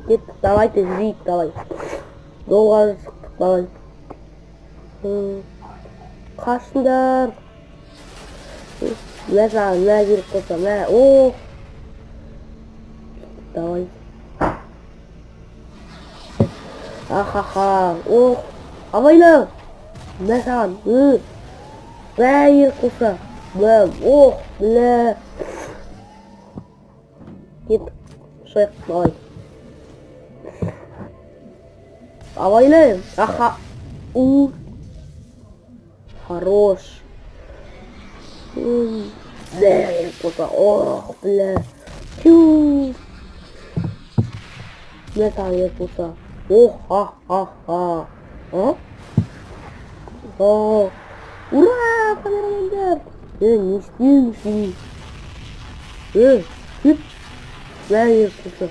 Кеттік, давайте жейік, давай. Жолға шықтық, давай. Қашыңдар. Мә саған, мә керек болса, мә, ооо. Давай. Ахаха, ох. Абайла. Мә саған, мә керек болса, мә, ох, мә. Кеттік, шайық, давай. Абайла, аха. Хорош. Бля, какой-то. Ох, бля. Тю. Бля, там я куса. Ох, ха-ха-ха. А? О. Ура, камерамендар. Не істеймін. Бля, я куса.